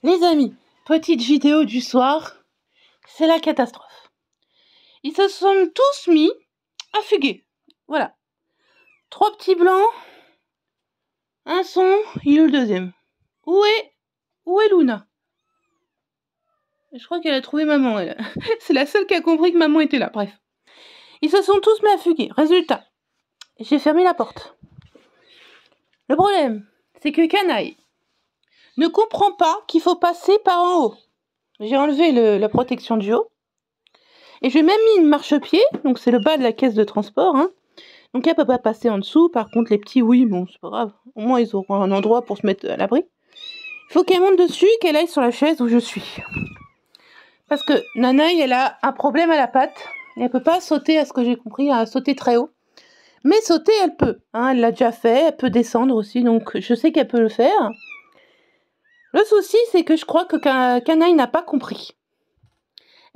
Les amis, petite vidéo du soir, c'est la catastrophe. Ils se sont tous mis à fuguer. Voilà. 3 petits blancs, un son, il est le deuxième. Où est Luna? Je crois qu'elle a trouvé maman, elle. C'est la seule qui a compris que maman était là, bref. Ils se sont tous mis à fuguer. Résultat, j'ai fermé la porte. Le problème, c'est que Canaille ne comprend pas qu'il faut passer par en haut. J'ai enlevé la protection du haut. Et j'ai même mis une marchepied, donc c'est le bas de la caisse de transport, hein. Donc elle peut pas passer en dessous. Par contre, les petits, oui, bon, c'est pas grave. Au moins, ils auront un endroit pour se mettre à l'abri. Il faut qu'elle monte dessus et qu'elle aille sur la chaise où je suis. Parce que Nanaï, elle a un problème à la patte. Et elle peut pas sauter, à ce que j'ai compris, à sauter très haut. Mais sauter, elle peut. Hein, elle l'a déjà fait. Elle peut descendre aussi. Donc, je sais qu'elle peut le faire. Le souci, c'est que je crois que Canaille n'a pas compris.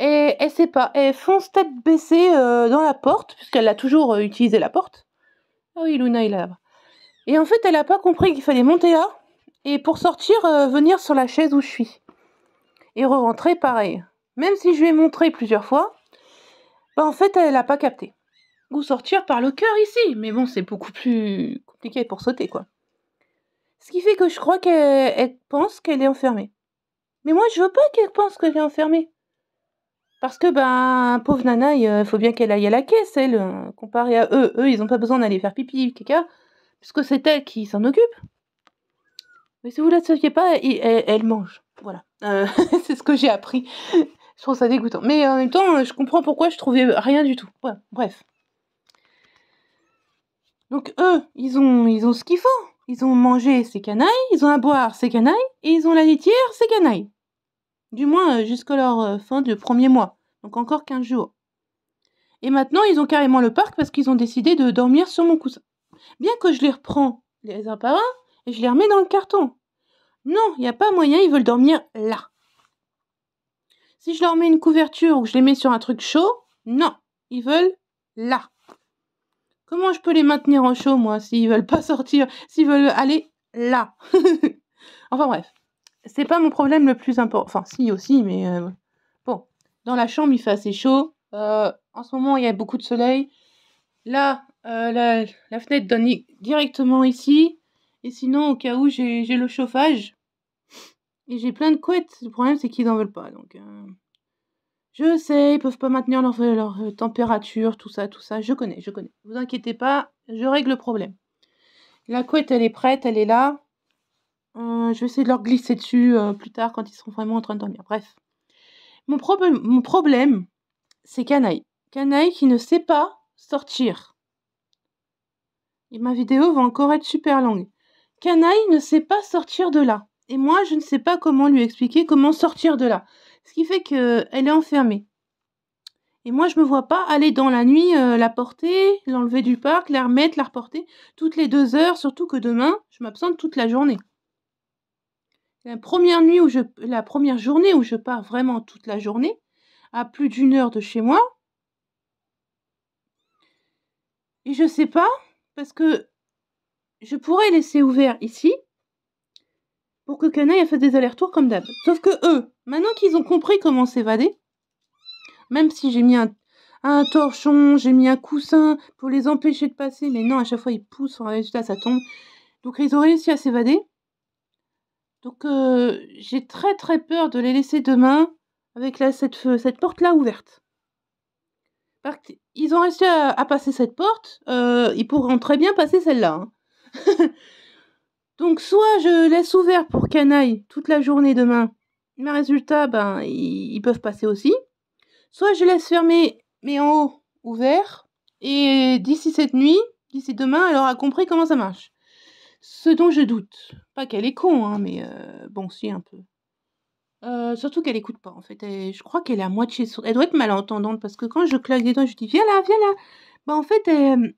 Et elle sait pas. Elle fonce tête baissée dans la porte, puisqu'elle a toujours utilisé la porte. Ah oui, Luna, il est là-bas. Et en fait, elle a pas compris qu'il fallait monter là. Et pour sortir, venir sur la chaise où je suis. Et re-rentrer pareil. Même si je lui ai montré plusieurs fois, bah en fait, elle a pas capté. Ou sortir par le cœur ici. Mais bon, c'est beaucoup plus compliqué pour sauter, quoi. Ce qui fait que je crois qu'elle pense qu'elle est enfermée. Mais moi, je veux pas qu'elle pense qu'elle est enfermée. Parce que, ben, pauvre nana, il faut bien qu'elle aille à la caisse, elle, comparé à eux. Eux, ils ont pas besoin d'aller faire pipi, caca, puisque c'est elle qui s'en occupe. Mais si vous ne la saviez pas, elle mange. Voilà. C'est ce que j'ai appris. Je trouve ça dégoûtant. Mais en même temps, je comprends pourquoi je trouvais rien du tout. Ouais, bref. Donc eux, ils ont ce qu'il faut. Ils ont mangé, c'est canaille. Ils ont à boire, c'est canaille. Et ils ont la litière, c'est canaille. Du moins, jusqu'à leur fin du premier mois. Donc encore 15 jours. Et maintenant, ils ont carrément le parc parce qu'ils ont décidé de dormir sur mon coussin. Bien que je les reprends les uns par un et je les remets dans le carton. Non, il n'y a pas moyen, ils veulent dormir là. Si je leur mets une couverture ou que je les mets sur un truc chaud, non, ils veulent là. Comment je peux les maintenir en chaud, moi, s'ils veulent pas sortir, s'ils veulent aller là? Enfin bref, c'est pas mon problème le plus important. Enfin, si aussi, mais bon. Dans la chambre, il fait assez chaud. En ce moment, il y a beaucoup de soleil. Là, la fenêtre donne directement ici. Et sinon, au cas où, j'ai le chauffage. Et j'ai plein de couettes. Le problème, c'est qu'ils n'en veulent pas. Donc, je sais, ils peuvent pas maintenir leur température, tout ça. Je connais. Vous inquiétez pas, je règle le problème. La couette, elle est prête, elle est là. Je vais essayer de leur glisser dessus plus tard quand ils seront vraiment en train de dormir. Bref. Mon problème, c'est Canaille. Canaille qui ne sait pas sortir. Et ma vidéo va encore être super longue. Canaille ne sait pas sortir de là. Et moi, je ne sais pas comment lui expliquer comment sortir de là. Ce qui fait qu'elle est enfermée. Et moi, je me vois pas aller dans la nuit la porter, l'enlever du parc, la remettre, la reporter toutes les 2 heures, surtout que demain, je m'absente toute la journée. La première journée où je pars vraiment toute la journée, à plus d'1 heure de chez moi. Et je sais pas, parce que je pourrais laisser ouvert ici, pour que Canaille fasse des allers-retours comme d'hab. Sauf que eux, maintenant qu'ils ont compris comment s'évader, même si j'ai mis un torchon, j'ai mis un coussin pour les empêcher de passer, mais non, à chaque fois ils poussent, en résultat ça tombe. Donc ils ont réussi à s'évader. Donc j'ai très très peur de les laisser demain avec cette porte-là ouverte. Ils ont réussi à passer cette porte, ils pourront très bien passer celle-là. Hein. Donc soit je laisse ouvert pour Canaille toute la journée demain, mais résultat, ben, ils peuvent passer aussi. Soit je laisse fermer, mais en haut, ouvert, et d'ici cette nuit, d'ici demain, elle aura compris comment ça marche. Ce dont je doute. Pas qu'elle est con, hein, mais bon, si, un peu. Surtout qu'elle écoute pas, en fait. Je crois qu'elle est à moitié sourde. Elle doit être malentendante, parce que quand je claque des doigts, je dis « Viens là !» Bah, en fait, elle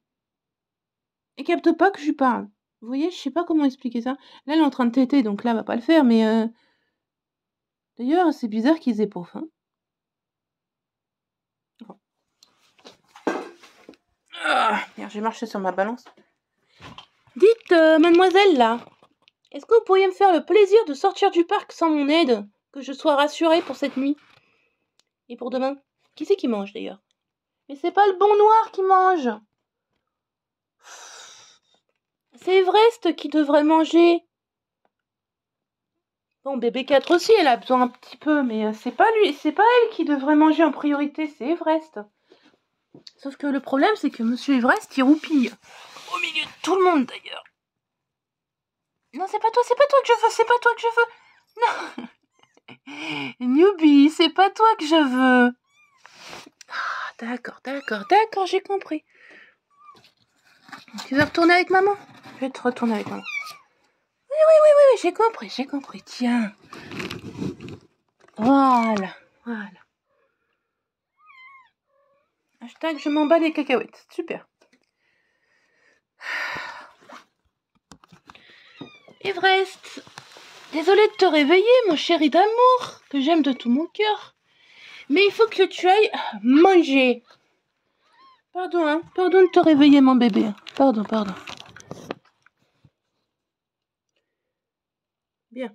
capte pas que je lui parle. Vous voyez, je sais pas comment expliquer ça. Là, elle est en train de téter, donc là, elle va pas le faire, mais... D'ailleurs, c'est bizarre qu'ils aient pas faim. Ah, merde, j'ai marché sur ma balance. Dites, mademoiselle, là, Est-ce que vous pourriez me faire le plaisir de sortir du parc sans mon aide? Que je sois rassurée pour cette nuit. Et pour demain? Qui c'est qui mange d'ailleurs? Mais c'est pas le bon noir qui mange. C'est Everest qui devrait manger. Bon, bébé 4 aussi, elle a besoin un petit peu, mais c'est pas lui, c'est pas elle qui devrait manger en priorité, c'est Everest. Sauf que le problème, c'est que Monsieur Everest, il roupille. Au milieu de tout le monde d'ailleurs. Non, c'est pas toi que je veux, c'est pas toi que je veux. Non. Newbie, c'est pas toi que je veux. Ah, d'accord, j'ai compris. Tu veux retourner avec maman? Je vais te retourner avec maman. Oui, j'ai compris. Tiens. Voilà. Hashtag je m'en bats les cacahuètes. Super. Everest, désolée de te réveiller, mon chéri d'amour, que j'aime de tout mon cœur. Mais il faut que tu ailles manger. Pardon de te réveiller, mon bébé. Pardon. Bien.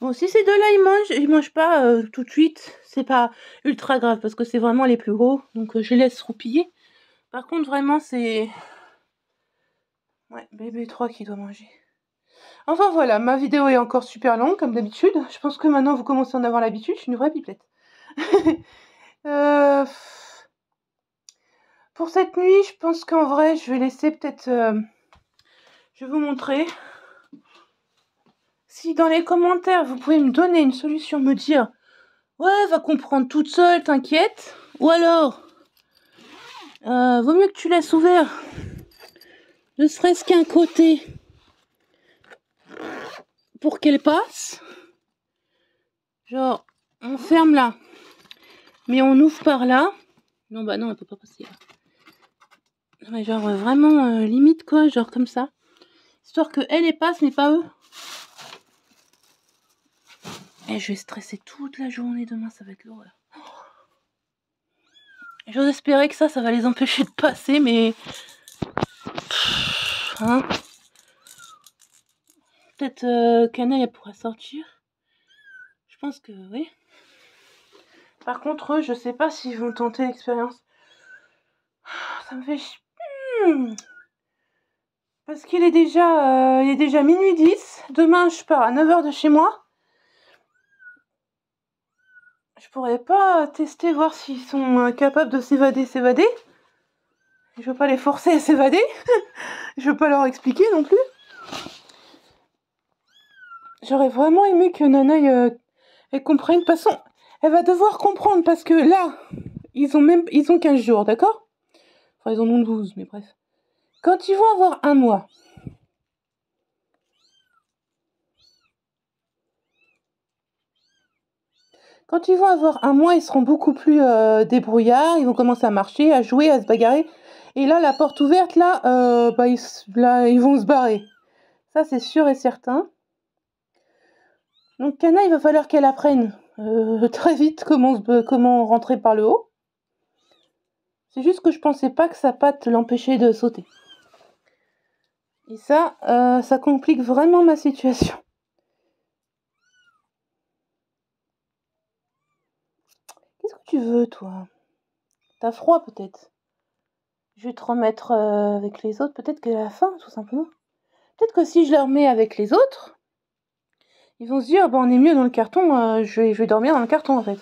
Bon, si ces deux-là, ils mangent pas tout de suite, c'est pas ultra grave, parce que c'est vraiment les plus gros, donc je les laisse roupiller. Par contre, vraiment, c'est... Ouais, bébé 3 qui doit manger. Enfin voilà, ma vidéo est encore super longue, comme d'habitude. Je pense que maintenant, vous commencez à en avoir l'habitude, je suis une vraie pipelette. Pour cette nuit, je pense qu'en vrai, je vais laisser peut-être... Je vais vous montrer. Si dans les commentaires, vous pouvez me donner une solution, me dire « Ouais, elle va comprendre toute seule, t'inquiète. » Ou alors, vaut mieux que tu laisses ouvert. Ne serait-ce qu'un côté. Pour qu'elle passe. Genre, on ferme là. Mais on ouvre par là. Non, bah non, elle peut pas passer là. Non, mais genre, vraiment, limite quoi, genre comme ça. Histoire que elle passe, mais pas eux. Et je vais stresser toute la journée demain, ça va être l'horreur. J'ose espérer que ça va les empêcher de passer, mais... Hein, peut-être Canaille, elle pourra sortir. Je pense que oui. Par contre, eux, je sais pas s'ils vont tenter l'expérience. Ça me fait chier. Parce qu'il est déjà, minuit 10. Demain, je pars à 9h de chez moi. Je pourrais pas tester, voir s'ils sont capables de s'évader. Je veux pas les forcer à s'évader. Je veux pas leur expliquer non plus. J'aurais vraiment aimé que Nanaï elle comprenne. De toute façon, elle va devoir comprendre parce que là, ils ont 15 jours, d'accord? Enfin, ils en ont 12, mais bref. Quand ils vont avoir un mois, ils seront beaucoup plus débrouillards, ils vont commencer à marcher, à jouer, à se bagarrer. Et là, la porte ouverte, là, ils vont se barrer. Ça, c'est sûr et certain. Donc, Cana, il va falloir qu'elle apprenne très vite comment rentrer par le haut. C'est juste que je pensais pas que sa patte l'empêchait de sauter. Et ça, ça complique vraiment ma situation. Qu'est-ce que tu veux, toi? T'as froid, peut-être? Je vais te remettre avec les autres. Peut-être qu'elle a faim, tout simplement. Peut-être que si je la remets avec les autres, ils vont se dire, bah, on est mieux dans le carton, je vais dormir dans le carton, en fait.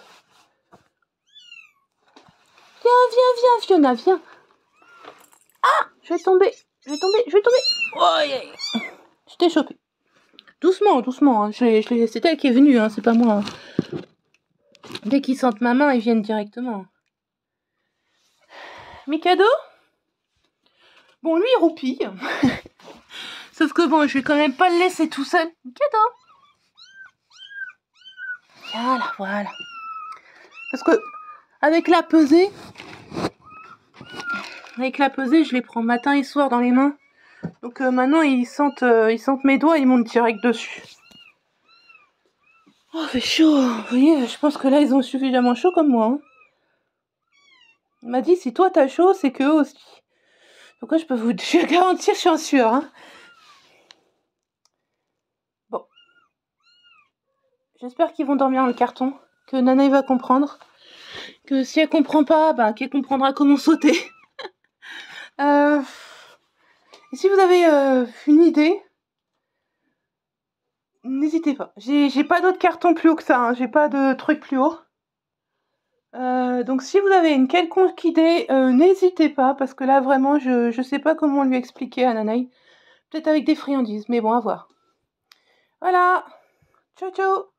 Viens, Fiona, viens. Ah, je vais tomber. Oh, yeah. Je t'ai chopé. Doucement, hein. C'est elle qui est venue, hein, c'est pas moi. Hein. Dès qu'ils sentent ma main, ils viennent directement. Mikado? Bon, lui, il roupille. Sauf que bon, je vais quand même pas le laisser tout seul. Mikado? Voilà. Parce que, avec la pesée, je les prends matin et soir dans les mains. Donc maintenant, ils sentent mes doigts, ils montent direct dessus. Oh, fait chaud. Vous voyez, je pense que là, ils ont suffisamment chaud comme moi. Hein. Il m'a dit, si toi t'as chaud, c'est qu'eux aussi. Donc là, je peux vous garantir, je suis en sueur. Hein. J'espère qu'ils vont dormir dans le carton, que Nanaï va comprendre, que si elle comprend pas, bah, qu'elle comprendra comment sauter. Et si vous avez une idée, n'hésitez pas. J'ai pas d'autres cartons plus haut que ça, hein. J'ai pas de trucs plus haut. Donc si vous avez une quelconque idée, n'hésitez pas, parce que là vraiment je sais pas comment lui expliquer à Nanaï. Peut-être avec des friandises, mais bon, à voir. Voilà, ciao ciao.